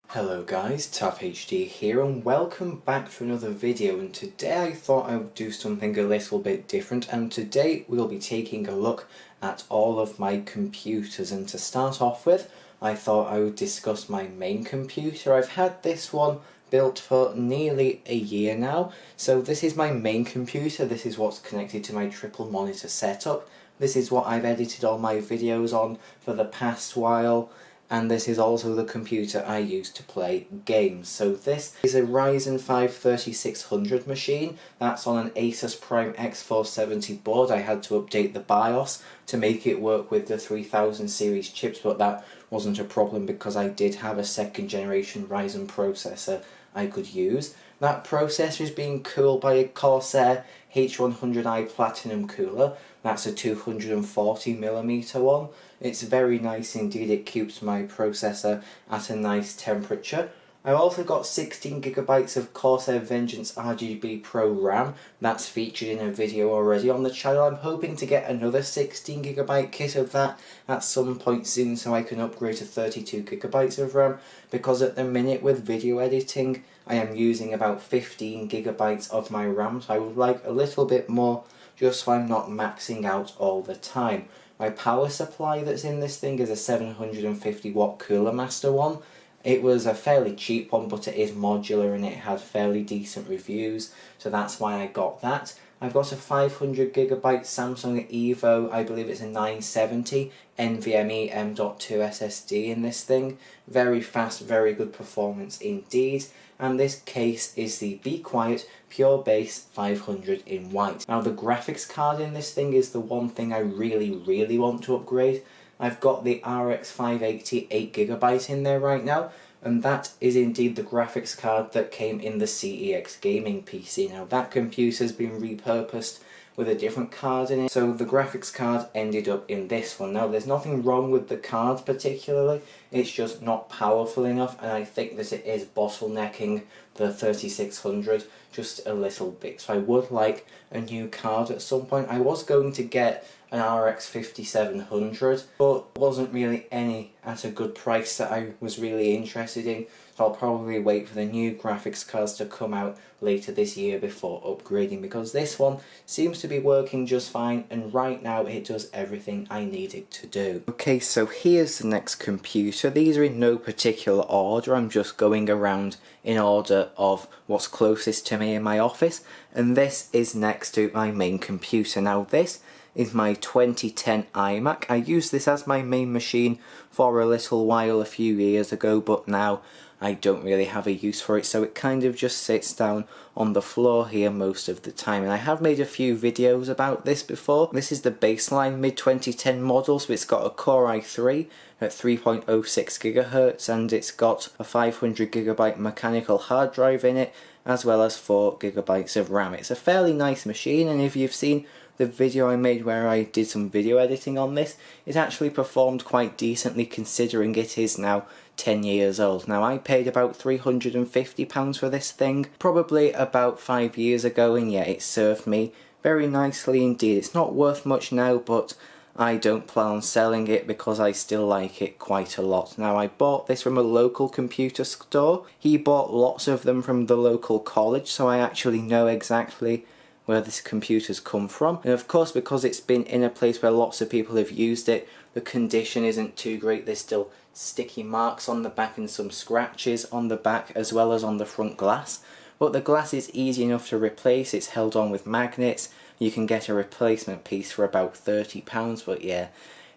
Hello guys, Tough HD here and welcome back to another video, and today I thought I would do something a little bit different, and today we'll be taking a look at all of my computers. And to start off with, I thought I would discuss my main computer. I've had this one built for nearly a year now, so this is my main computer. This is what's connected to my triple monitor setup. This is what I've edited all my videos on for the past while. And this is also the computer I use to play games. So this is a Ryzen 5 3600 machine. That's on an Asus Prime X470 board. I had to update the BIOS to make it work with the 3000 series chips, but that wasn't a problem because I did have a second generation Ryzen processor I could use. That processor is being cooled by a Corsair H100i Platinum cooler. That's a 240mm one. It's very nice indeed. It keeps my processor at a nice temperature. I've also got 16GB of Corsair Vengeance RGB Pro RAM. That's featured in a video already on the channel. I'm hoping to get another 16GB kit of that at some point soon so I can upgrade to 32GB of RAM, because at the minute with video editing I am using about 15GB of my RAM, so I would like a little bit more just so I'm not maxing out all the time. My power supply that's in this thing is a 750 watt Cooler Master one. It was a fairly cheap one, but it is modular and it had fairly decent reviews, so that's why I got that. I've got a 500GB Samsung Evo, I believe it's a 970 NVMe M.2 SSD in this thing. Very fast, very good performance indeed. And this case is the Be Quiet Pure Base 500 in white. Now the graphics card in this thing is the one thing I really want to upgrade. I've got the RX 580 8GB in there right now, and that is indeed the graphics card that came in the CEX gaming PC. Now that computer's been repurposed with a different card in it, so the graphics card ended up in this one. Now there's nothing wrong with the card particularly, it's just not powerful enough, and I think that it is bottlenecking the 3600 just a little bit. So I would like a new card at some point. I was going to get an RX 5700, but wasn't really any at a good price that I was really interested in, so I'll probably wait for the new graphics cards to come out later this year before upgrading, because this one seems to be working just fine, and right now it does everything I need it to do. Okay, so here's the next computer. These are in no particular order, I'm just going around in order of what's closest to me in my office, and this is next to my main computer. Now this is my 2010 iMac. I used this as my main machine for a little while a few years ago, but now I don't really have a use for it, so it kind of just sits down on the floor here most of the time. And I have made a few videos about this before. This is the baseline mid-2010 model, so it's got a Core i3 at 3.06 GHz, and it's got a 500GB mechanical hard drive in it, as well as 4GB of RAM. It's a fairly nice machine, and if you've seen the video I made where I did some video editing on this, it actually performed quite decently considering it is now 10 years old. Now I paid about £350 for this thing, probably about 5 years ago, and yeah, it served me very nicely indeed. It's not worth much now, but I don't plan on selling it because I still like it quite a lot. Now I bought this from a local computer store. He bought lots of them from the local college, so I actually know exactly where this computer's come from. And of course, because it's been in a place where lots of people have used it, the condition isn't too great. There's still sticky marks on the back and some scratches on the back as well as on the front glass. But the glass is easy enough to replace. It's held on with magnets. You can get a replacement piece for about £30, but yeah,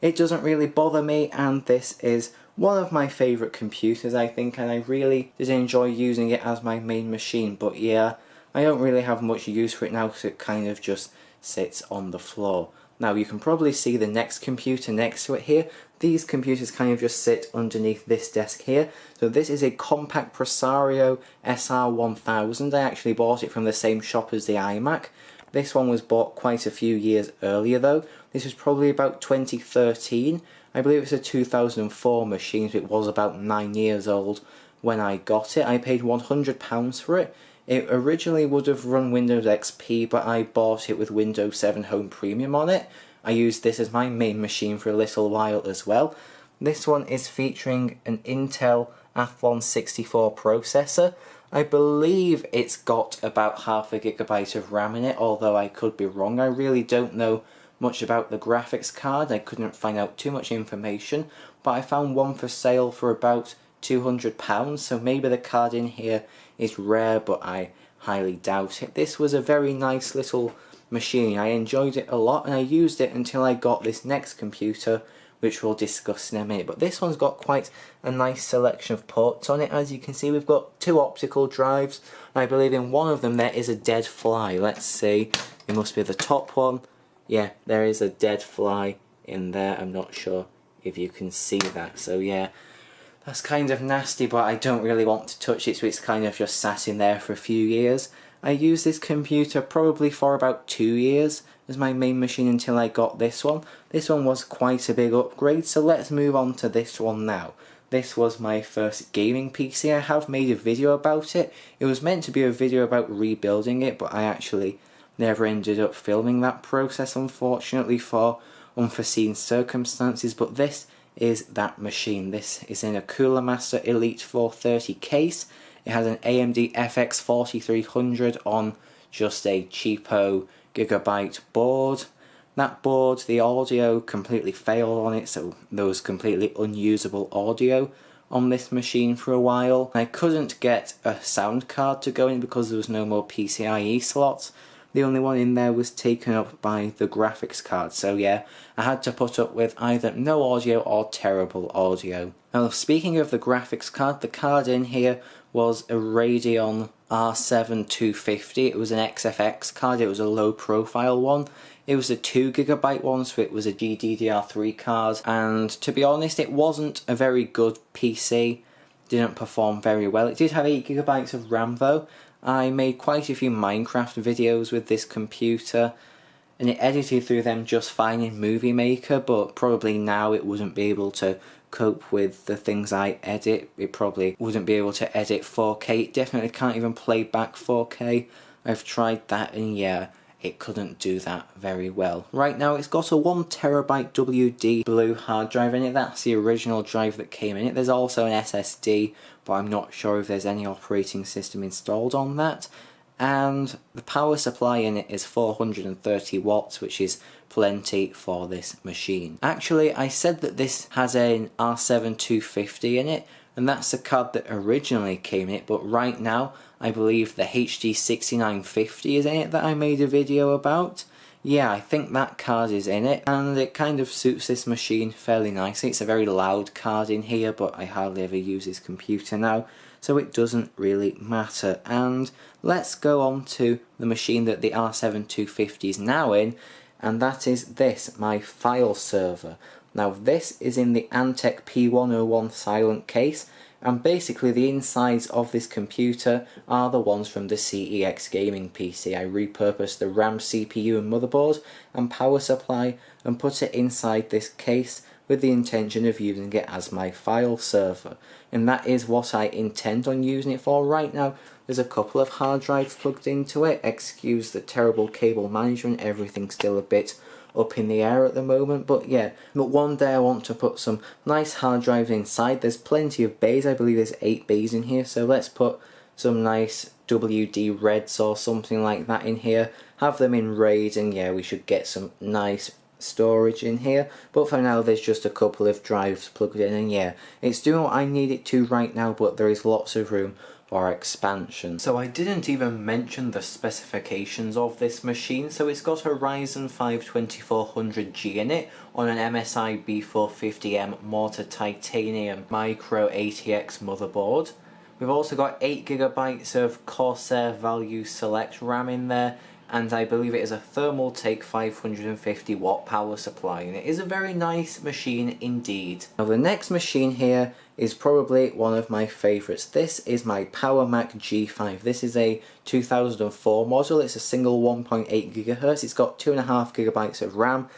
it doesn't really bother me, and this is one of my favourite computers, I think, and I really did enjoy using it as my main machine. But yeah, I don't really have much use for it now because it kind of just sits on the floor. Now you can probably see the next computer next to it here. These computers kind of just sit underneath this desk here. So this is a Compaq Presario SR1000. I actually bought it from the same shop as the iMac. This one was bought quite a few years earlier though. This was probably about 2013. I believe it's a 2004 machine, so it was about 9 years old when I got it. I paid £100 for it. It originally would have run Windows XP, but I bought it with Windows 7 Home Premium on it. I used this as my main machine for a little while as well. This one is featuring an Intel Athlon 64 processor. I believe it's got about half a gigabyte of RAM in it, although I could be wrong. I really don't know much about the graphics card. I couldn't find out too much information, but I found one for sale for about £200, so maybe the card in here is rare, but I highly doubt it. This was a very nice little machine. I enjoyed it a lot, and I used it until I got this next computer, which we'll discuss in a minute. But this one's got quite a nice selection of ports on it. As you can see, we've got 2 optical drives, and I believe in one of them there is a dead fly. Let's see, it must be the top one. Yeah, there is a dead fly in there. I'm not sure if you can see that. So yeah, that's kind of nasty, but I don't really want to touch it, so it's kind of just sat in there for a few years. I used this computer probably for about 2 years as my main machine until I got this one. This one was quite a big upgrade, so let's move on to this one now. This was my first gaming PC. I have made a video about it. It was meant to be a video about rebuilding it, but I actually never ended up filming that process, unfortunately, for unforeseen circumstances. But this is that machine. This is in a Cooler Master Elite 430 case. It has an AMD FX 4300 on just a cheapo gigabyte board. That board, the audio completely failed on it, so there was completely unusable audio on this machine for a while. I couldn't get a sound card to go in because there was no more PCIe slots. The only one in there was taken up by the graphics card, so yeah, I had to put up with either no audio or terrible audio. Now, speaking of the graphics card, the card in here was a Radeon R7 250. It was an XFX card. It was a low profile one. It was a 2GB one, so it was a GDDR3 card, and to be honest, it wasn't a very good PC. Didn't perform very well. It did have 8GB of RAM though. I made quite a few Minecraft videos with this computer, and it edited through them just fine in Movie Maker, but probably now it wouldn't be able to cope with the things I edit. It probably wouldn't be able to edit 4K. It definitely can't even play back 4K. I've tried that, and yeah, it couldn't do that very well. Right now it's got a 1TB WD blue hard drive in it. That's the original drive that came in it. There's also an SSD, but I'm not sure if there's any operating system installed on that. And the power supply in it is 430 watts, which is plenty for this machine. Actually, I said that this has an R7 250 in it, and that's the card that originally came in it, but right now I believe the HD 6950 is in it that I made a video about. Yeah, I think that card is in it, and it kind of suits this machine fairly nicely. It's a very loud card in here, but I hardly ever use this computer now, so it doesn't really matter. And let's go on to the machine that the R7 250 is now in, and that is this, my file server. Now this is in the Antec P101 silent case, and basically the insides of this computer are the ones from the CEX gaming PC. I repurposed the RAM, CPU and motherboard and power supply and put it inside this case with the intention of using it as my file server. And that is what I intend on using it for. Right now there's a couple of hard drives plugged into it. Excuse the terrible cable management, everything's still a bit up in the air at the moment, but yeah, but one day I want to put some nice hard drives inside. There's plenty of bays. I believe there's 8 bays in here, so let's put some nice WD Reds or something like that in here, have them in RAID, and yeah, we should get some nice storage in here. But for now there's just a couple of drives plugged in, and yeah, it's doing what I need it to right now, but there is lots of room for expansion. So I didn't even mention the specifications of this machine. So it's got a Ryzen 5 2400G in it on an MSI B450M Mortar Titanium Micro ATX motherboard. We've also got 8GB of Corsair Value Select RAM in there, and I believe it is a Thermaltake 550 watt power supply, and it is a very nice machine indeed. Now the next machine here is probably one of my favourites. This is my PowerMac G5. This is a 2004 model. It's a single 1.8 GHz. It's got 2.5GB of RAM,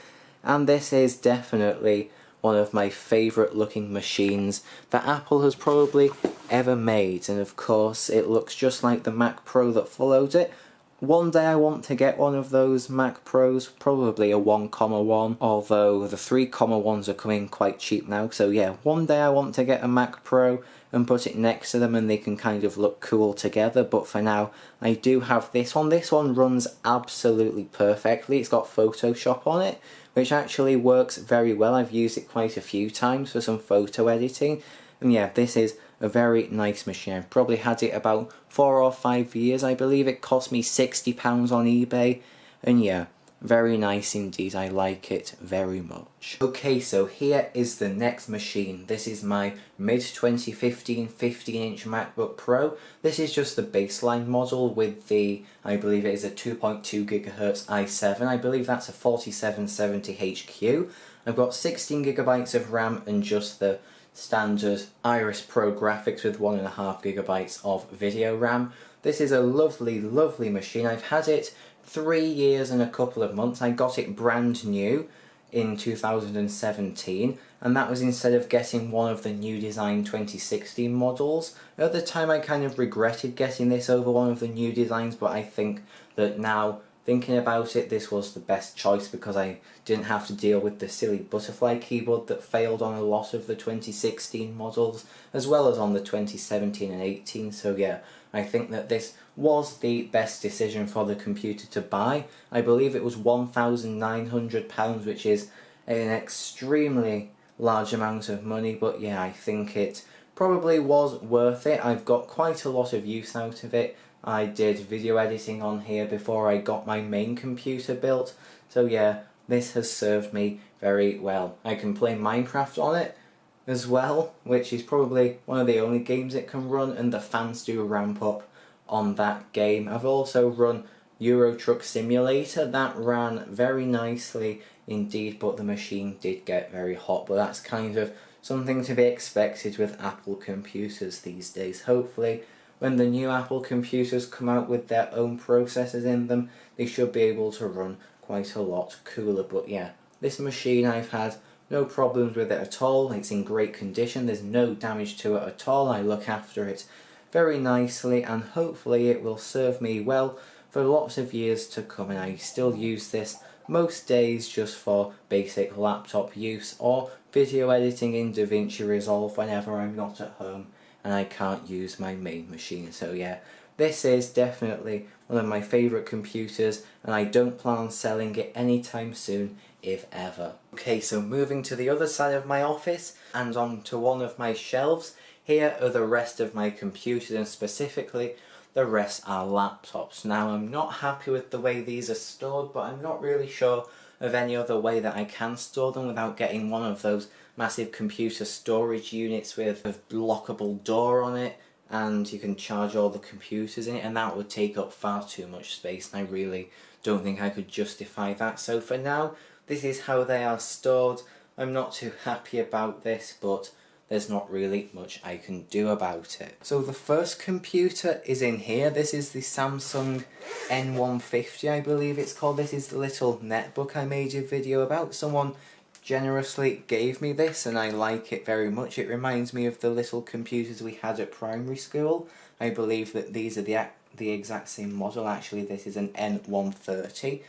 and this is definitely one of my favourite looking machines that Apple has probably ever made. And of course it looks just like the Mac Pro that followed it, one day I want to get one of those Mac Pros, probably a 1,1, although the 3,1s are coming quite cheap now, so yeah, one day I want to get a Mac Pro and put it next to them and they can kind of look cool together, but for now I do have this one. This one runs absolutely perfectly. It's got Photoshop on it, which actually works very well. I've used it quite a few times for some photo editing, and yeah, this is a very nice machine. I've probably had it about 4 or 5 years. I believe it cost me £60 on eBay, and yeah, very nice indeed. I like it very much. Okay, so here is the next machine. This is my mid-2015 15-inch MacBook Pro. This is just the baseline model with the, I believe it is a 2.2 GHz i7. I believe that's a 4770HQ. I've got 16GB of RAM and just the standard Iris Pro graphics with 1.5GB of video RAM. This is a lovely, lovely machine. I've had it 3 years and a couple of months. I got it brand new in 2017, and that was instead of getting one of the new design 2016 models. At the time I kind of regretted getting this over one of the new designs, but I think that now, thinking about it, this was the best choice because I didn't have to deal with the silly butterfly keyboard that failed on a lot of the 2016 models, as well as on the 2017 and 18, so yeah, I think that this was the best decision for the computer to buy. I believe it was £1,900, which is an extremely large amount of money, but yeah, I think it probably was worth it. I've got quite a lot of use out of it. I did video editing on here before I got my main computer built, so yeah, this has served me very well. I can play Minecraft on it as well, which is probably one of the only games it can run, and the fans do ramp up on that game. I've also run Euro Truck Simulator. That ran very nicely indeed, but the machine did get very hot, but that's kind of something to be expected with Apple computers these days. Hopefully when the new Apple computers come out with their own processors in them, they should be able to run quite a lot cooler. But yeah, this machine, I've had no problems with it at all. It's in great condition. There's no damage to it at all. I look after it very nicely, and hopefully it will serve me well for lots of years to come, and I still use this most days just for basic laptop use or video editing in DaVinci Resolve whenever I'm not at home and I can't use my main machine. So yeah, this is definitely one of my favourite computers, and I don't plan on selling it anytime soon, if ever. Okay, so moving to the other side of my office and onto one of my shelves. Here are the rest of my computers, and specifically the rest are laptops. Now, I'm not happy with the way these are stored, but I'm not really sure of any other way that I can store them without getting one of those massive computer storage units with a lockable door on it, and you can charge all the computers in it, and that would take up far too much space, and I really don't think I could justify that. So for now, this is how they are stored. I'm not too happy about this, but there's not really much I can do about it. So the first computer is in here. This is the Samsung N150, I believe it's called. This is the little netbook I made a video about. Someone generously gave me this and I like it very much. It reminds me of the little computers we had at primary school. I believe that these are the exact same model. Actually, this is an N130.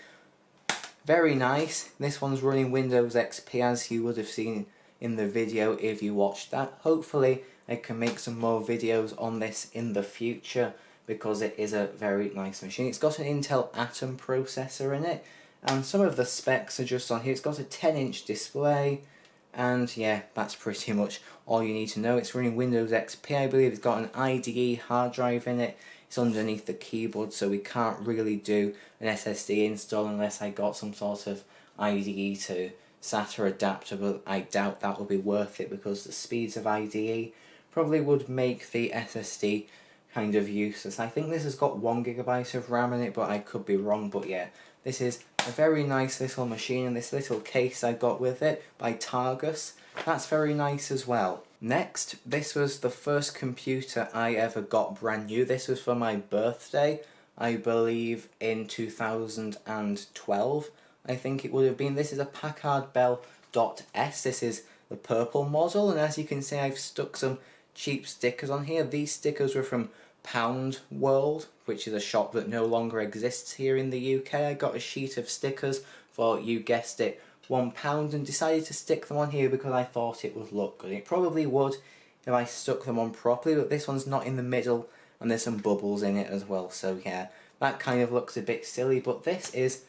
Very nice. This one's running Windows XP, as you would have seen in the video if you watched that. Hopefully I can make some more videos on this in the future because it is a very nice machine. It's got an Intel Atom processor in it, and some of the specs are just on here. It's got a 10-inch display, and yeah, that's pretty much all you need to know. It's running Windows XP, I believe. It's got an IDE hard drive in it. It's underneath the keyboard, so we can't really do an SSD install unless I got some sort of IDE to SATA adapter, but I doubt that will be worth it because the speeds of IDE probably would make the SSD kind of useless. I think this has got 1GB of RAM in it, but I could be wrong. But yeah, this is a very nice little machine, and this little case I got with it by Targus, that's very nice as well. Next, this was the first computer I ever got brand new. This was for my birthday, I believe in 2012. I think it would have been. This is a Packard Bell Dot S. This is the purple model, and as you can see, I've stuck some cheap stickers on here. These stickers were from Pound World, which is a shop that no longer exists here in the UK. I got a sheet of stickers for, you guessed it, £1, and decided to stick them on here because I thought it would look good. It probably would if I stuck them on properly, but this one's not in the middle and there's some bubbles in it as well, so yeah, that kind of looks a bit silly. But this is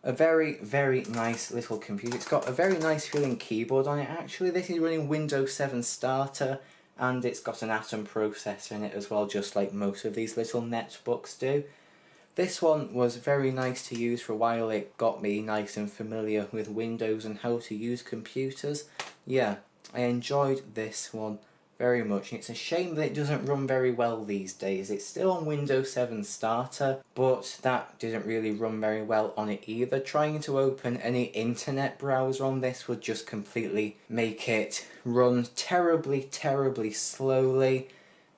a very, very nice little computer. It's got a very nice feeling keyboard on it actually. This is running Windows 7 Starter, and it's got an Atom processor in it as well, just like most of these little netbooks do. This one was very nice to use for a while. It got me nice and familiar with Windows and how to use computers. Yeah, I enjoyed this one very much. It's a shame that it doesn't run very well these days. It's still on Windows 7 Starter, but that didn't really run very well on it either. Trying to open any internet browser on this would just completely make it run terribly, terribly slowly,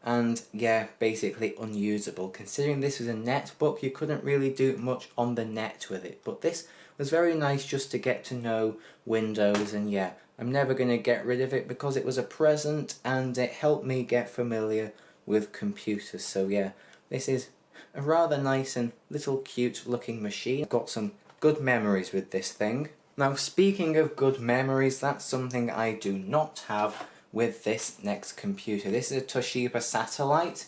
and yeah, basically unusable. Considering this was a netbook, you couldn't really do much on the net with it, but this was very nice just to get to know Windows, and yeah, I'm never going to get rid of it because it was a present and it helped me get familiar with computers. So yeah, this is a rather nice and little cute looking machine. I've got some good memories with this thing. Now, speaking of good memories, that's something I do not have with this next computer. This is a Toshiba Satellite.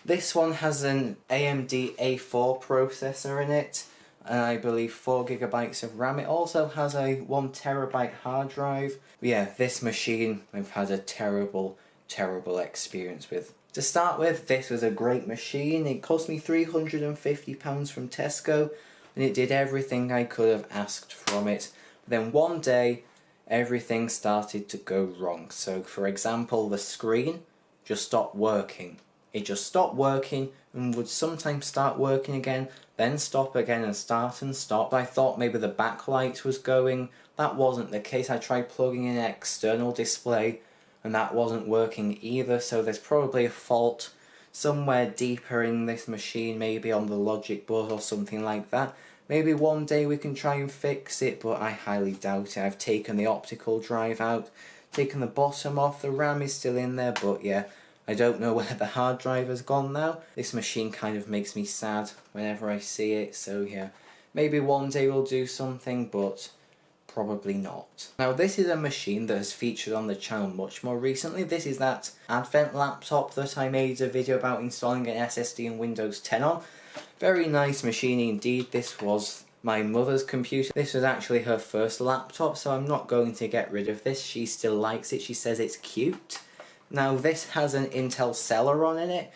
This one has an AMD A4 processor in it, and I believe 4GB of RAM. It also has a 1TB hard drive. But yeah, this machine I've had a terrible, terrible experience with. To start with, this was a great machine. It cost me £350 from Tesco, and it did everything I could have asked from it. But then one day, everything started to go wrong. So for example, the screen just stopped working. It just stopped working and would sometimes start working again, then stop again and start and stop. I thought maybe the backlight was going. That wasn't the case. I tried plugging in an external display and that wasn't working either, so there's probably a fault somewhere deeper in this machine, maybe on the logic board or something like that. Maybe one day we can try and fix it, but I highly doubt it. I've taken the optical drive out, taken the bottom off, the RAM is still in there, but yeah, I don't know where the hard drive has gone now. This machine kind of makes me sad whenever I see it, so yeah, maybe one day we'll do something, but probably not. Now, this is a machine that has featured on the channel much more recently. This is that Advent laptop that I made a video about installing an SSD in Windows 10 on. Very nice machine indeed. This was my mother's computer. This was actually her first laptop, so I'm not going to get rid of this. She still likes it. She says it's cute. Now, this has an Intel Celeron in it,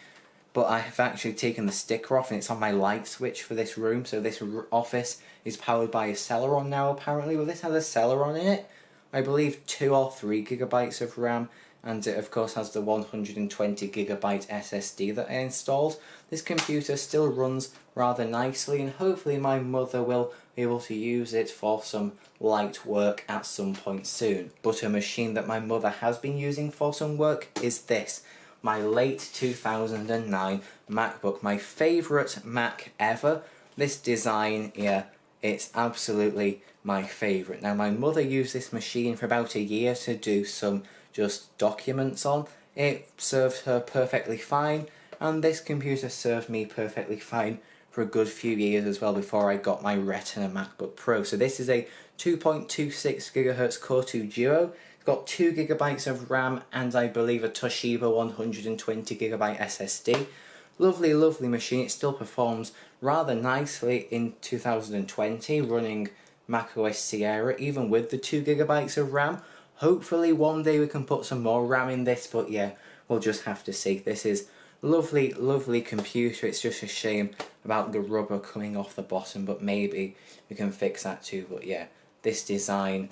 but I have actually taken the sticker off and it's on my light switch for this room, so this office is powered by a Celeron now apparently. Well, this has a Celeron in it, I believe 2 or 3GB of RAM, and it of course has the 120GB SSD that I installed. This computer still runs rather nicely, and hopefully my mother will be able to use it for some light work at some point soon. But a machine that my mother has been using for some work is this, my late 2009 MacBook, my favourite Mac ever. This design, yeah, it's absolutely my favourite. Now, my mother used this machine for about a year to do some just documents on. It served her perfectly fine, and this computer served me perfectly fine for a good few years as well before I got my Retina MacBook Pro. So this is a 2.26GHz Core 2 Duo. It's got 2GB of RAM and I believe a Toshiba 120GB SSD. Lovely, lovely machine. It still performs rather nicely in 2020, running macOS Sierra, even with the 2GB of RAM. Hopefully one day we can put some more RAM in this, but yeah, we'll just have to see. This is lovely, lovely computer. It's just a shame about the rubber coming off the bottom, but maybe we can fix that too. But yeah, this design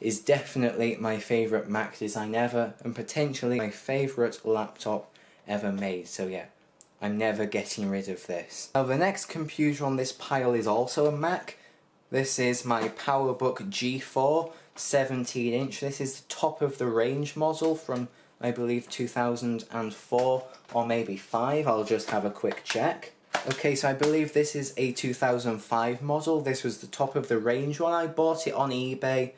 is definitely my favourite Mac design ever, and potentially my favourite laptop ever made. So yeah, I'm never getting rid of this. Now, the next computer on this pile is also a Mac. This is my PowerBook G4 17-inch. This is the top of the range model from, I believe, 2004 or maybe 5. I'll just have a quick check. Okay, so I believe this is a 2005 model. This was the top of the range one. I bought it on eBay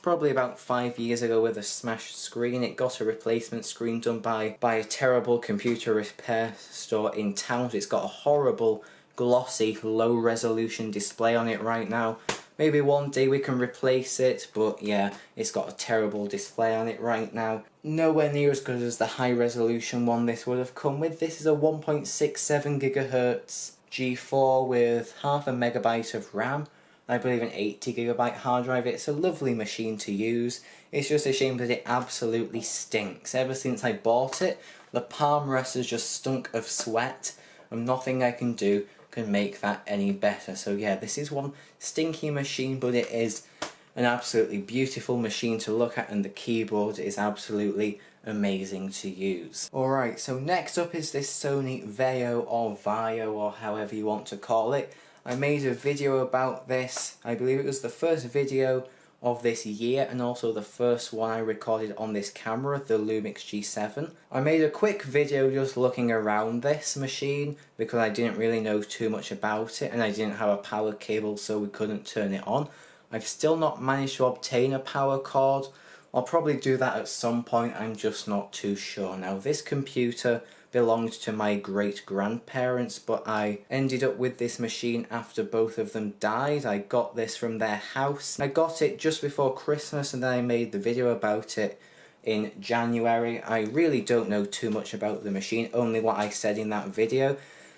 probably about 5 years ago with a smashed screen. It got a replacement screen done by a terrible computer repair store in town. It's got a horrible glossy low resolution display on it right now. Maybe one day we can replace it, but yeah, it's got a terrible display on it right now. Nowhere near as good as the high resolution one this would have come with. This is a 1.67 GHz G4 with half a megabyte of RAM. I believe an 80GB hard drive. It's a lovely machine to use. It's just a shame that it absolutely stinks. Ever since I bought it, the palm rest has just stunk of sweat, and nothing I can do can make that any better. So yeah, this is one stinky machine, but it is an absolutely beautiful machine to look at, and the keyboard is absolutely amazing to use. Alright, so next up is this Sony Vaio or Vaio or however you want to call it. I made a video about this. I believe it was the first video of this year and also the first one I recorded on this camera, the Lumix G7. I made a quick video just looking around this machine because I didn't really know too much about it and I didn't have a power cable, so we couldn't turn it on. I've still not managed to obtain a power cord. I'll probably do that at some point, I'm just not too sure. Now this computer belonged to my great grandparents, but I ended up with this machine after both of them died. I got this from their house. I got it just before Christmas and then I made the video about it in January. I really don't know too much about the machine, only what I said in that video.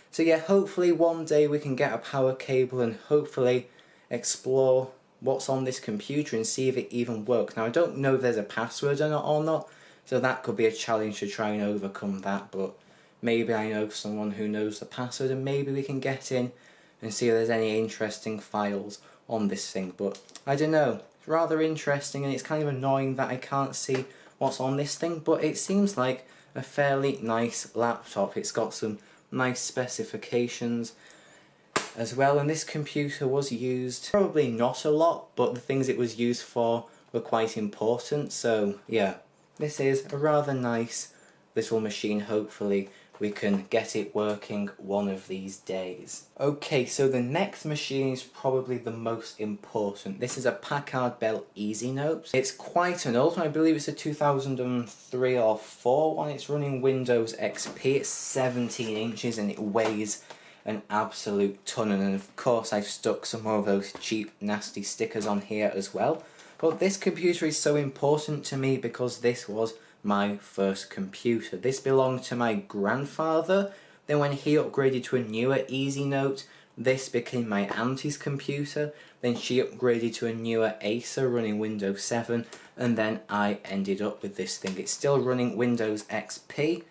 So yeah, hopefully one day we can get a power cable and hopefully explore what's on this computer and see if it even works. Now I don't know if there's a password or not, so that could be a challenge to try and overcome that, but maybe I know someone who knows the password and maybe we can get in and see if there's any interesting files on this thing. But I don't know, it's rather interesting and it's kind of annoying that I can't see what's on this thing, but it seems like a fairly nice laptop. It's got some nice specifications as well, and this computer was used probably not a lot, but the things it was used for were quite important. So yeah, this is a rather nice little machine. Hopefully we can get it working one of these days. Okay, so the next machine is probably the most important. This is a Packard Bell EasyNote. It's quite an old one. I believe it's a 2003 or 4 one. It's running Windows XP. It's 17 inches and it weighs an absolute ton, and of course I've stuck some more of those cheap nasty stickers on here as well. But this computer is so important to me because this was my first computer. This belonged to my grandfather. Then when he upgraded to a newer EasyNote, this became my auntie's computer. Then she upgraded to a newer Acer running Windows 7, and then I ended up with this thing. It's still running Windows XP.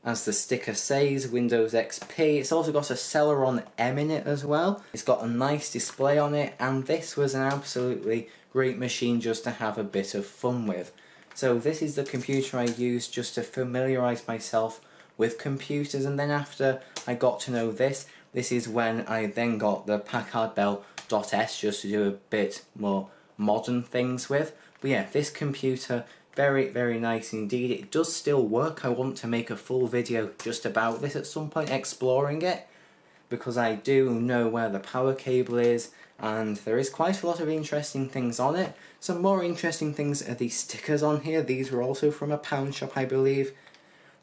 As the sticker says, Windows XP. It's also got a Celeron M in it as well. It's got a nice display on it, and this was an absolutely great machine just to have a bit of fun with. So this is the computer I used just to familiarise myself with computers, and then after I got to know this, this is when I then got the Packard Bell Dot S just to do a bit more modern things with. But yeah, this computer, very, very nice indeed. It does still work. I want to make a full video just about this at some point, exploring it, because I do know where the power cable is, and there is quite a lot of interesting things on it. Some more interesting things are these stickers on here. These were also from a pound shop, I believe.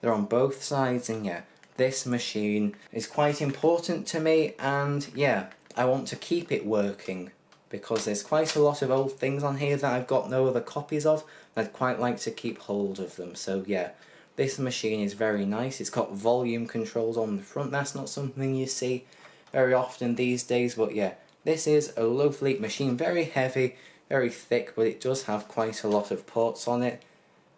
They're on both sides, and yeah, this machine is quite important to me, and yeah, I want to keep it working, because there's quite a lot of old things on here that I've got no other copies of. I'd quite like to keep hold of them. So yeah, this machine is very nice. It's got volume controls on the front. That's not something you see very often these days, but yeah, this is a lovely machine. Very heavy, very thick, but it does have quite a lot of ports on it,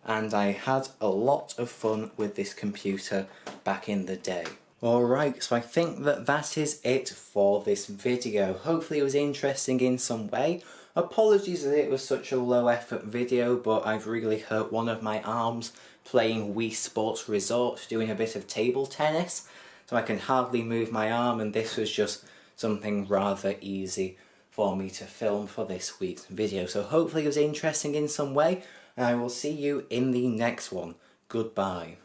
and I had a lot of fun with this computer back in the day. Alright, so I think that is it for this video. Hopefully it was interesting in some way. Apologies that it was such a low effort video, but I've really hurt one of my arms playing Wii Sports Resort, doing a bit of table tennis, so I can hardly move my arm, and this was just something rather easy for me to film for this week's video. So hopefully it was interesting in some way, and I will see you in the next one. Goodbye.